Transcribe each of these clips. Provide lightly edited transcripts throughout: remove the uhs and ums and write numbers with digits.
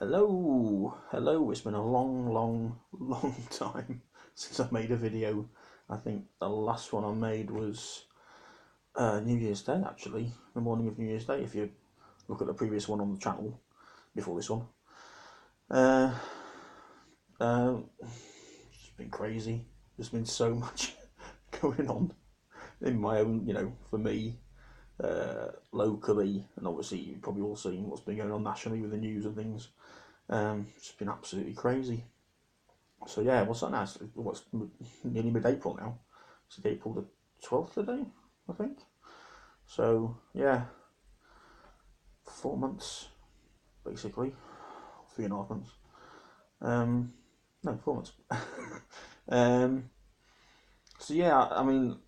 Hello, it's been a long time since I made a video. I think the last one I made was New Year's Day, actually, the morning of New Year's Day, if you look at the previous one on the channel, before this one. Uh, it's been crazy. There's been so much going on in my own, for me, locally, and obviously you've probably all seen what's been going on nationally with the news and things. It's been absolutely crazy. So yeah, what's that now? What's nearly mid-April now? It's April the 12th today, I think. So yeah, 4 months basically, 3.5 months. No, 4 months. um, so yeah, I mean,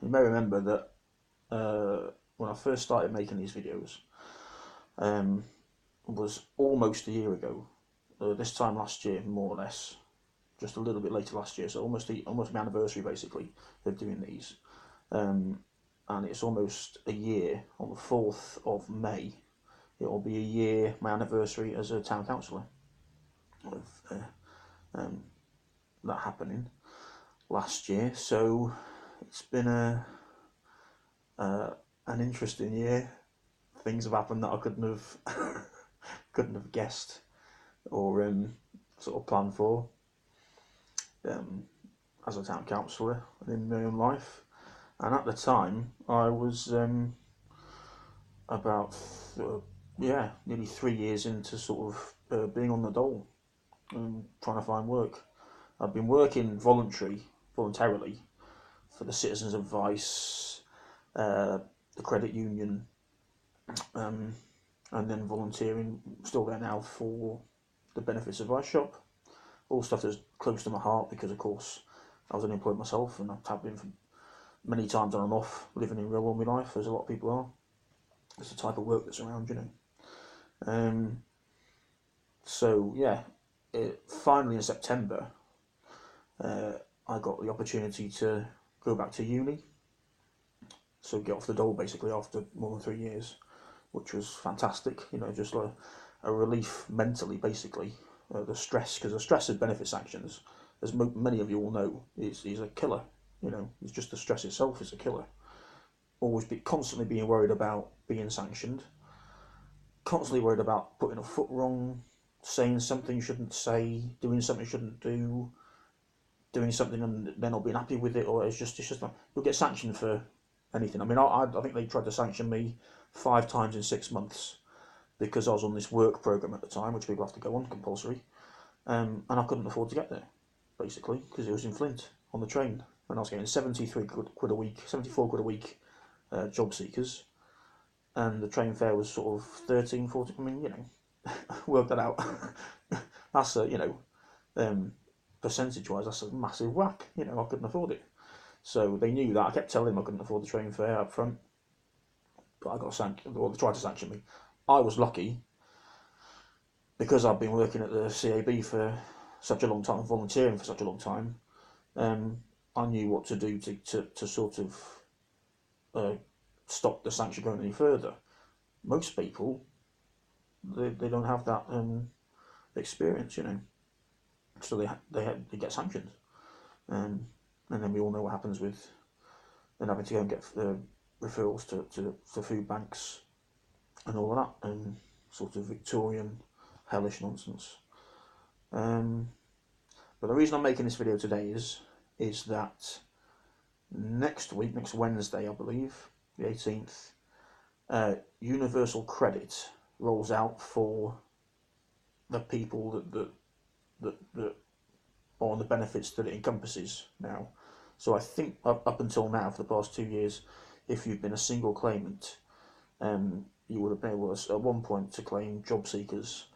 you may remember that when I first started making these videos, um, was almost a year ago. This time last year, more or less, just a little bit later last year. So almost my anniversary basically of doing these. And it's almost a year on the 4th of May. It will be a year, my anniversary as a town councillor of that happening last year. So it's been an interesting year. Things have happened that I couldn't have guessed or sort of planned for as a town councillor in my own life. And at the time, I was about nearly 3 years into sort of being on the dole and trying to find work. I've been working voluntarily for the Citizens Advice, the credit union, and then volunteering still there now for the Benefits Advice shop. All stuff that's close to my heart because, of course, I was unemployed myself and I've been for many times on and off living in real world my life, as a lot of people are. It's the type of work that's around, So yeah, finally in September, I got the opportunity to go back to uni. So get off the dole basically after more than 3 years, which was fantastic. Just like a relief mentally, basically. The stress, because the stress of benefit sanctions, as many of you all know, is a killer. It's just the stress itself is a killer. Constantly being worried about being sanctioned, constantly worried about putting a foot wrong, saying something you shouldn't say, doing something you shouldn't do, doing something and they're not being happy with it, or it's just like, you'll get sanctioned for anything. I mean, I think they tried to sanction me 5 times in 6 months because I was on this work programme at the time, which people have to go on, compulsory, and I couldn't afford to get there, basically, because it was in Flint on the train, and I was getting 73 quid a week, 74 quid a week, job seekers, and the train fare was sort of 13, 14, I mean, work that out. That's percentage-wise, that's a massive whack. I couldn't afford it. So they knew that. I kept telling them I couldn't afford the train fare up front, but I got sanctioned, or they tried to sanction me. I was lucky because I've been working at the CAB for such a long time, volunteering for such a long time. I knew what to do to sort of stop the sanction going any further. Most people, they don't have that experience, so they get sanctioned, and then we all know what happens with then having to go and get referrals to food banks and all of that, and sort of Victorian hellish nonsense. But the reason I'm making this video today is that next Wednesday, I believe, the 18th, universal credit rolls out for the people that are on the benefits that it encompasses now. So I think up until now, for the past 2 years, if you've been a single claimant, you would have been able at one point to claim job seekers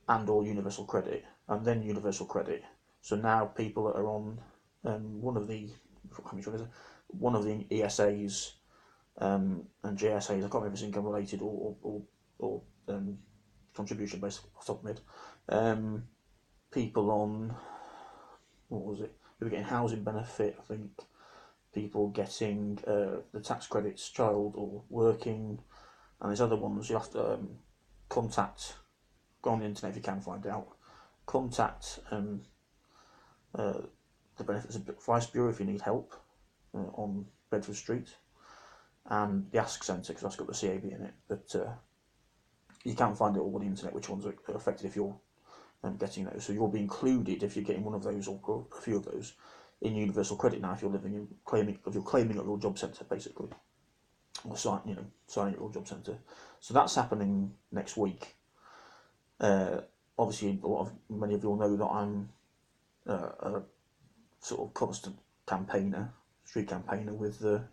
and or universal credit, and then universal credit. So now people that are on one of the ESAs and JSAs, I can't remember if it's income related or contribution based off the top of my head. People on, what was it? We were getting housing benefit, I think. People getting the tax credits, child or working, and there's other ones you have to contact go on the internet if you can find out. Contact the Benefits Advice Bureau if you need help on Bedford Street, and the Ask Centre, because that's got the CAB in it. But you can find it all on the internet which ones are affected if you're getting those. So you'll be included if you're getting one of those or a few of those in Universal Credit now if you're living in claiming at your job centre basically, or signing at your job centre. So that's happening next week. Obviously, many of you will know that I'm a sort of constant street campaigner with the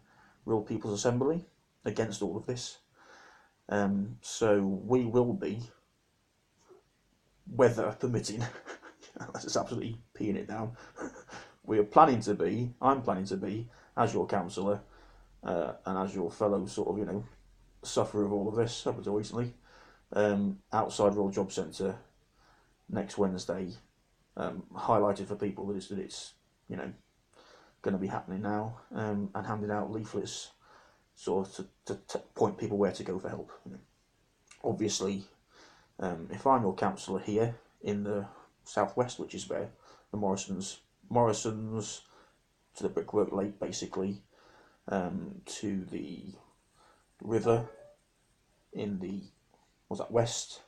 Real People's Assembly against all of this. So we will be, weather permitting, that's just absolutely peeing it down. I'm planning to be, as your councillor and as your fellow sort of, sufferer of all of this up until recently, outside Royal Job Centre next Wednesday, highlighted for people that it's going to be happening now, and handing out leaflets sort of to point people where to go for help. Obviously, if I'm your councillor here in the southwest, which is where the Morrisons to the Brickwork Lake basically, to the river in the west,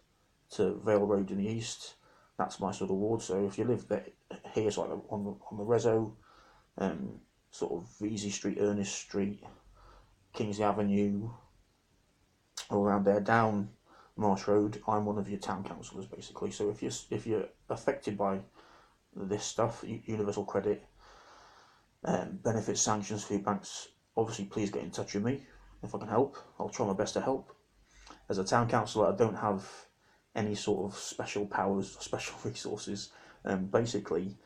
to Vale Road in the east, that's my sort of ward. So if you live there here, so like on the Reso, sort of Veazey Street, Ernest Street, Kingsley Avenue, all around there, down Marsh Road, I'm one of your town councillors basically. So if you're affected by this stuff, universal credit, benefits, sanctions, food banks, obviously please get in touch with me if I can help. I'll try my best to help. As a town councillor, I don't have any sort of special powers or special resources. Basically,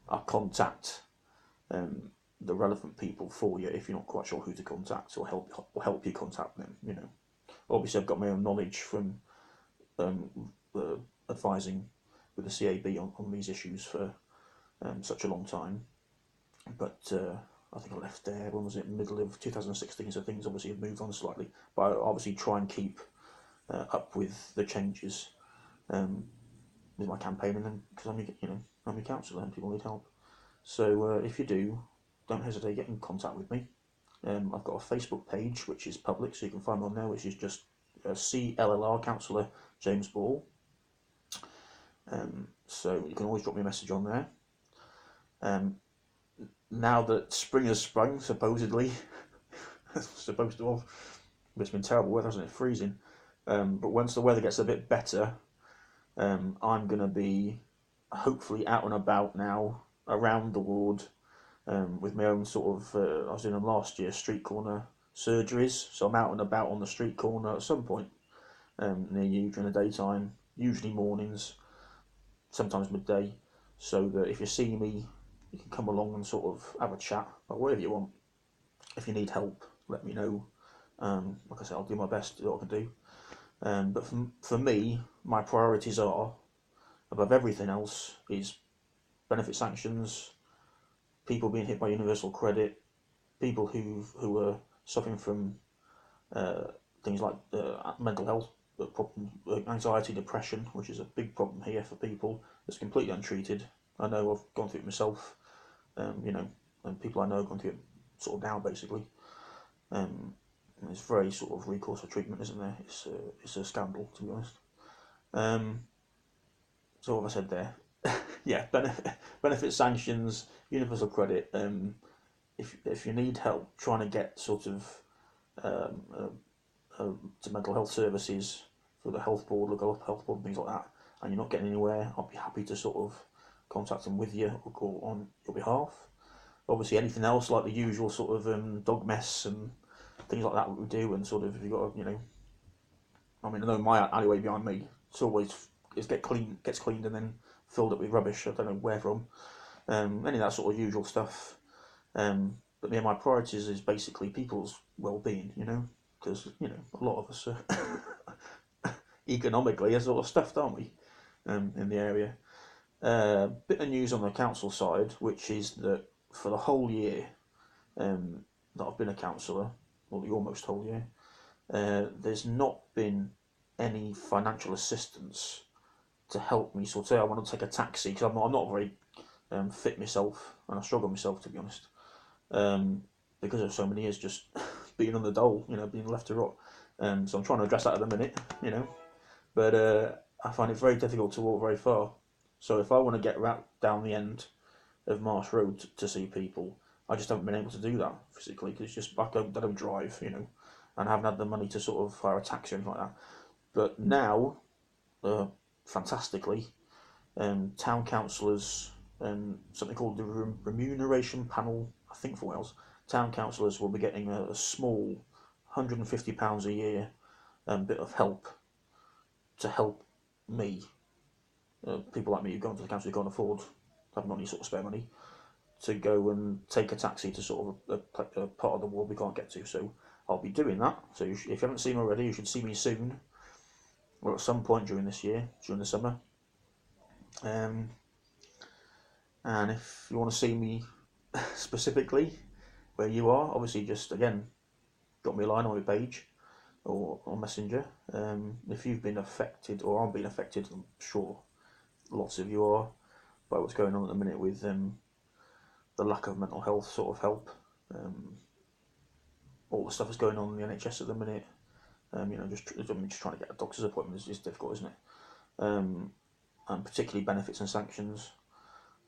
I contact the relevant people for you if you're not quite sure who to contact, or help you contact them. Obviously I've got my own knowledge from advising with the CAB on these issues for such a long time. But I think I left there, when was it, middle of 2016, so things obviously have moved on slightly. But I obviously try and keep up with the changes with my campaigning, and because I'm a councillor and people need help. So if you do, don't hesitate to get in contact with me. I've got a Facebook page which is public, so you can find me on there, which is just CLLR Councillor James Ball. So you can always drop me a message on there. Now that spring has sprung, supposedly, supposed to have, but it's been terrible weather, hasn't it? Freezing. But once the weather gets a bit better, I'm going to be hopefully out and about now around the ward, with my own sort of, I was doing them last year, street corner surgeries. So I'm out and about on the street corner at some point near you during the daytime, usually mornings, sometimes midday, so that if you see me, you can come along and sort of have a chat about whatever you want. If you need help, let me know. Like I said, I'll do my best to do what I can do. But for me, my priorities are, above everything else, is benefit sanctions, people being hit by universal credit, people who are suffering from things like mental health problems, anxiety, depression, which is a big problem here for people that's completely untreated. I know I've gone through it myself, and people I know have gone through it sort of now basically. It's very sort of recourse for treatment, isn't there? It's a scandal, to be honest. So what have I said there? Yeah, benefit sanctions, universal credit. If you need help trying to get sort of to mental health services for the health board, local health board, and things like that, and you're not getting anywhere, I'll be happy to sort of contact them with you or go on your behalf. Obviously, anything else like the usual sort of dog mess and things like that we do, and sort of if you've got I know my alleyway behind me, gets cleaned and then filled up with rubbish. I don't know where from. Any of that sort of usual stuff. But yeah, my priorities is basically people's well-being, because a lot of us are economically are sort of stuffed, aren't we, in the area. Bit of news on the council side, which is that for the whole year that I've been a councillor, or the almost whole year, there's not been any financial assistance to help me. So today I want to take a taxi because I'm not very fit myself, and I struggle myself, to be honest, because of so many years just being on the dole, being left to rot. So I'm trying to address that at the minute, but I find it very difficult to walk very far. So if I want to get down the end of Marsh Road to see people, I just haven't been able to do that physically because just I don't drive, and I haven't had the money to sort of hire a taxi or anything like that. But now, fantastically, town councillors and something called the remuneration panel, I think for Wales, town councillors will be getting a small £150 a year bit of help to help me, people like me who go into the council who can't afford, have not any sort of spare money, to go and take a taxi to sort of a part of the world we can't get to. So I'll be doing that. So if you haven't seen me already, you should see me soon, or at some point during this year, during the summer. And if you want to see me specifically where you are, obviously just again drop me a line on my page or on Messenger. If you've been affected or are being affected, I'm sure lots of you are, by what's going on at the minute with the lack of mental health sort of help. All the stuff that's going on in the NHS at the minute. Just trying to get a doctor's appointment is difficult, isn't it? And particularly benefits and sanctions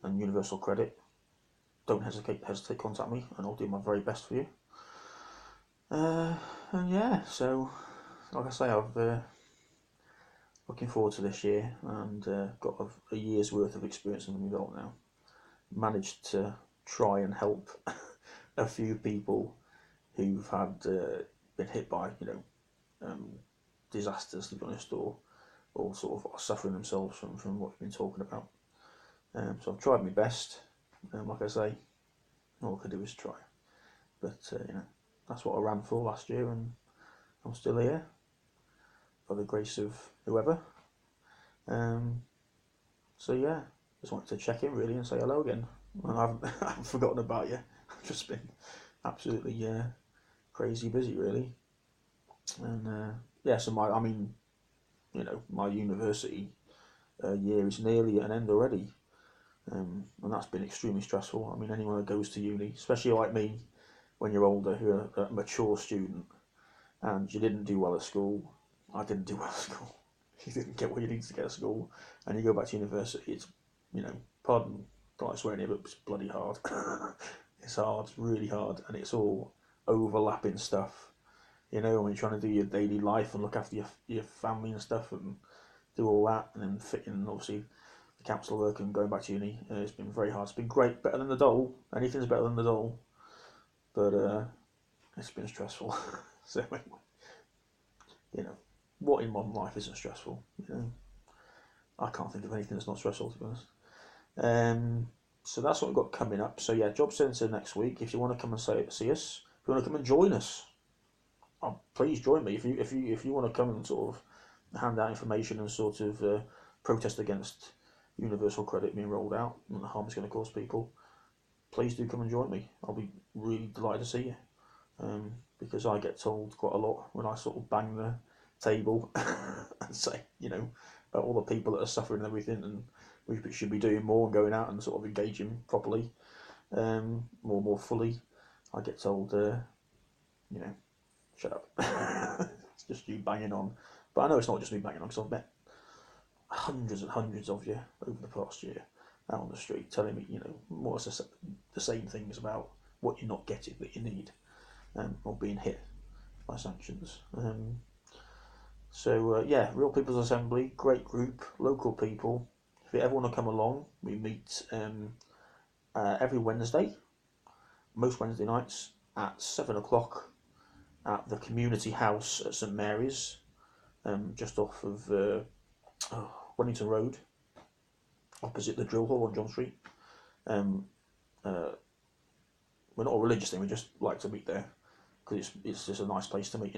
and universal credit. Don't hesitate to contact me, and I'll do my very best for you. And yeah, so like I say, I've looking forward to this year, and got a year's worth of experience under my belt now. Managed to try and help a few people who've had been hit by disasters, to be honest, or sort of suffering themselves from what we've been talking about. So I've tried my best. Like I say, all I could do is try. But that's what I ran for last year, and I'm still here by the grace of whoever. So yeah, just wanted to check in really and say hello again. I haven't forgotten about you. I've just been absolutely crazy busy really. And yeah, so my university year is nearly at an end already. And that's been extremely stressful. I mean, anyone who goes to uni, especially like me, when you're older, who are a mature student, and you didn't do well at school. I didn't do well at school. You didn't get what you needed to get at school, and you go back to university. It's, pardon, don't like swearing here, but it's bloody hard. It's hard, it's really hard, and it's all overlapping stuff. When you're trying to do your daily life and look after your family and stuff, and do all that, and then fit in obviously the council work and going back to uni. It's been very hard. It's been great, better than the dole. Anything's better than the dole, but it's been stressful. So what in modern life isn't stressful? I can't think of anything that's not stressful, to be honest. So that's what we've got coming up. So yeah, job centre next week. If you want to come and see us, if you want to come and join us, please join me. If you want to come and sort of hand out information and sort of protest against universal credit being rolled out and the harm it's going to cause people, please do come and join me. I'll be really delighted to see you. Because I get told quite a lot when I sort of bang the table and say, about all the people that are suffering and everything, and we should be doing more and going out and sort of engaging properly, more fully. I get told, shut up. It's just you banging on. But I know it's not just me banging on, because I've met hundreds and hundreds of you over the past year out on the street telling me, more or less the same things about what you're not getting that you need. Or being hit by sanctions. Yeah, Real People's Assembly, great group, local people. If you ever want to come along, we meet every Wednesday, most Wednesday nights at 7 o'clock at the Community House at St Mary's, just off of Wellington Road, opposite the Drill Hall on John Street. We're not a religious thing, we just like to meet there because it's just a nice place to meet,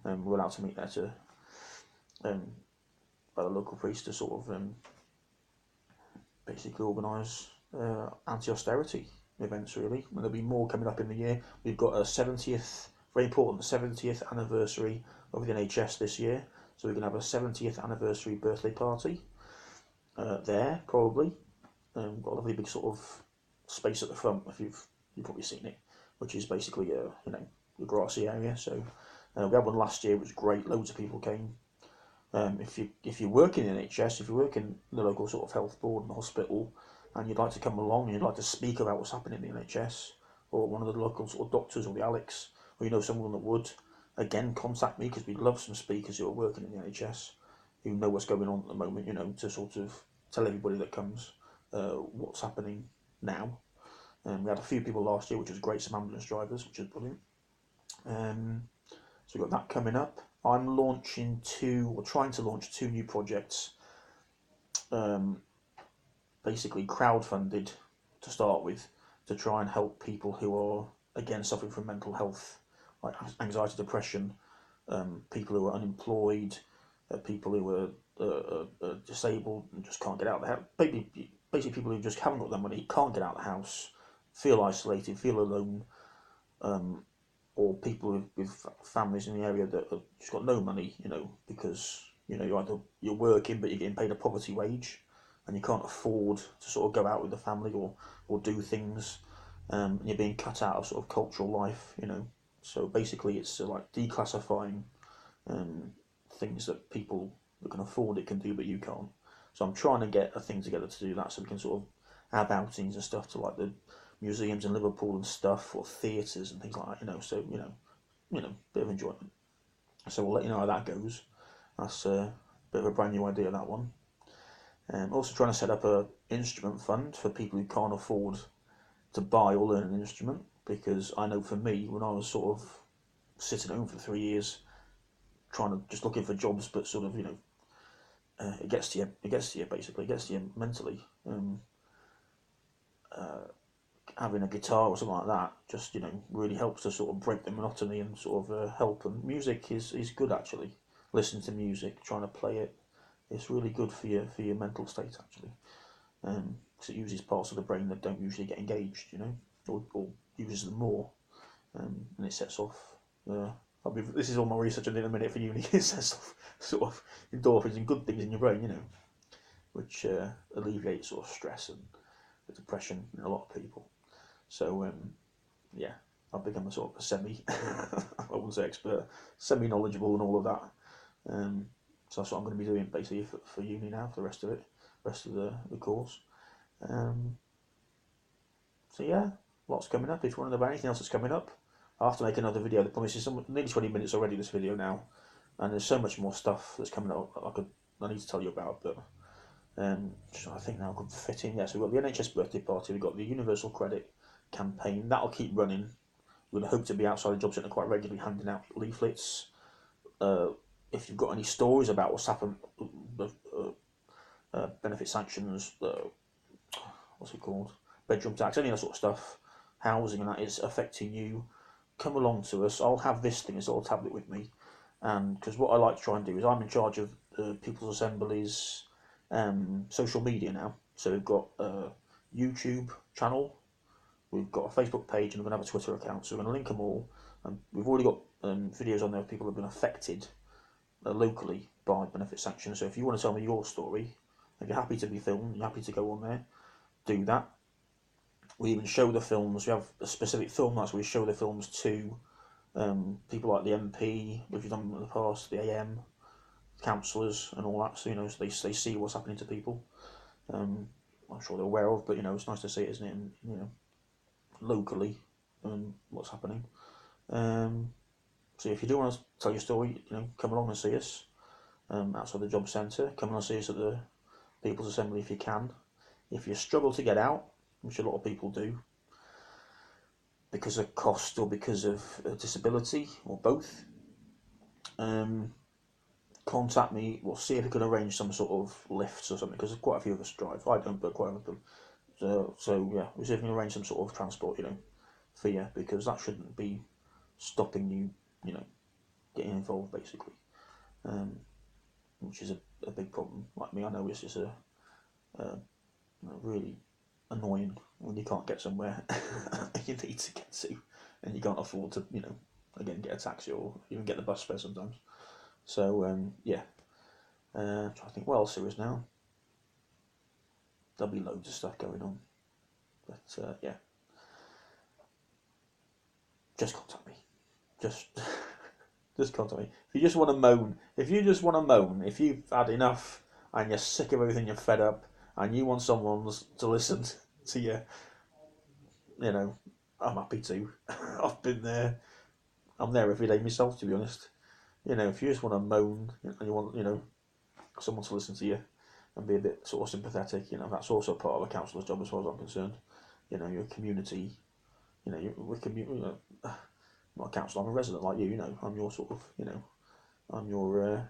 we're allowed to meet there to by the local priest to sort of basically organise anti-austerity events really, and there'll be more coming up in the year. We've got a 70th, very important 70th anniversary of the NHS this year, so we're going to have a 70th anniversary birthday party. there probably. Got a lovely big sort of space at the front. If you've probably seen it, which is basically a grassy area. So we had one last year. It was great. Loads of people came. If you work in the NHS, if you work in the local sort of health board and hospital, and you'd like to come along and you'd like to speak about what's happening in the NHS, or one of the local sort of doctors or the Alex, or you know someone that would, again contact me because we'd love some speakers who are working in the NHS, who know what's going on at the moment, to sort of tell everybody that comes what's happening now. We had a few people last year, which was great, some ambulance drivers, which is brilliant. So we've got that coming up. I'm trying to launch two new projects, basically crowdfunded to start with, to try and help people who are, again, suffering from mental health, like anxiety, depression, people who are unemployed, people who are disabled and just can't get out of the house. Basically people who just haven't got the money, can't get out of the house, feel isolated, feel alone, or people with families in the area that have just got no money, because you're working but you're getting paid a poverty wage, and you can't afford to sort of go out with the family or do things, and you're being cut out of sort of cultural life, So basically, it's like declassifying things that people that can afford it can do, but you can't. So I'm trying to get a thing together to do that, so we can sort of have outings and stuff to like the museums in Liverpool and stuff, or theatres and things like that. So bit of enjoyment. So we'll let you know how that goes. That's a bit of a brand new idea, that one. Also trying to set up a instrument fund for people who can't afford to buy or learn an instrument, because I know for me, when I was sort of sitting at home for 3 years, trying to just looking for jobs, but sort of it gets to you basically, it gets to you mentally. Having a guitar or something like that just really helps to sort of break the monotony and sort of help. And music is good actually. Listening to music, trying to play it, it's really good for your mental state actually, because it uses parts of the brain that don't usually get engaged, or uses them more, and it sets off. This is all my research I did in a minute for uni. It sets off sort of endorphins and good things in your brain, which alleviates sort of stress and depression in a lot of people. So yeah, I've become a sort of a I wouldn't say expert, semi-knowledgeable and all of that. So that's what I'm going to be doing basically for uni now, for the rest of the course. So yeah, lots coming up. If you want to know about anything else that's coming up, I'll have to make another video. The promise is nearly 20 minutes already, this video now, and there's so much more stuff that's coming up I need to tell you about, but so I think now I could fit in. Yeah, so we've got the NHS birthday party, we've got the Universal Credit campaign, that'll keep running. We're going to hope to be outside the job centre quite regularly, handing out leaflets. If you've got any stories about what's happened, benefit sanctions, what's it called, bedroom tax, any of that sort of stuff, housing and that is affecting you, come along to us. I'll have this thing, this little tablet with me, and because what I like to try and do is I'm in charge of People's Assembly's social media now. So we've got a YouTube channel, we've got a Facebook page, and we're going to have a Twitter account. So we're going to link them all. And we've already got videos on there of people who have been affected locally by benefit sanctions. So if you want to tell me your story, if you're happy to be filmed, you're happy to go on there, do that. We even show the films. We have a specific film nights where we show the films to people like the MP, which we've done in the past, the AM, councillors, and all that. So so they see what's happening to people. I'm sure they're aware of, but it's nice to see it, isn't it? And, locally, what's happening. So if you do want to tell your story, come along and see us outside the job centre. Come along and see us at the People's Assembly if you can. If you struggle to get out, which a lot of people do, because of cost or because of disability or both, contact me. We'll see if we can arrange some sort of lifts or something, because quite a few of us drive. I don't, but quite a few of them. So yeah, we'll see if we can arrange some sort of transport, for you, because that shouldn't be stopping you, getting involved basically, which is a big problem. Like me, I know it's just a really annoying when you can't get somewhere you need to get to, and you can't afford to, again, get a taxi or even get the bus fare sometimes. So yeah, trying to think what else there is now. there'll be loads of stuff going on. But yeah, just contact me. Just just contact me. If you just want to moan, if you've had enough and you're sick of everything, you're fed up, and you want someone to listen to you, I'm happy to. I've been there. I'm there every day myself, to be honest. If you just want to moan and you want, someone to listen to you and be a bit sort of sympathetic, that's also part of a counsellor's job as far as I'm concerned. Your community, I'm not a counsellor, I'm a resident like you, I'm your sort of, I'm your,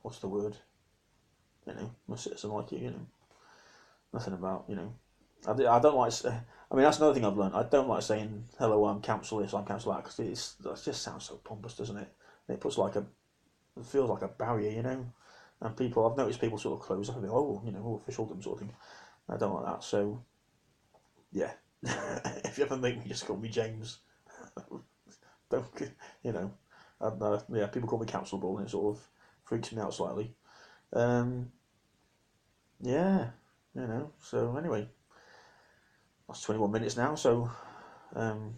what's the word? I'm a citizen like you, nothing about, I don't like, that's another thing I've learned. I don't like saying, hello, I'm counsellor this, I'm counsellor that, because that just sounds so pompous, doesn't it? It puts it feels like a barrier, and I've noticed people sort of close up and go, officialdom sort of thing. I don't like that, so, yeah. If you ever make me, just call me James. Don't, yeah, people call me counsel ball, and it sort of freaks me out slightly. Yeah, so anyway, that's 21 minutes now, so I've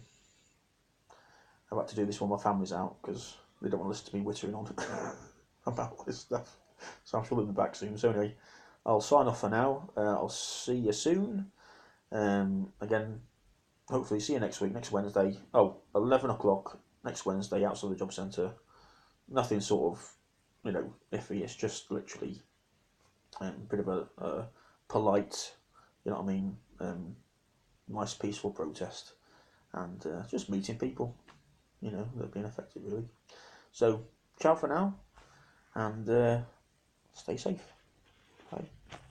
had to do this when my family's out, because they don't want to listen to me whittering on about this stuff. So I'm sure they'll be back soon. So anyway, I'll sign off for now. I'll see you soon. Again, hopefully see you next week, next Wednesday. 11 o'clock next Wednesday outside the job centre. Nothing sort of, iffy. It's just literally a bit of a polite, you know what I mean, nice peaceful protest, and just meeting people, that are being affected really. So, ciao for now, and stay safe. Bye.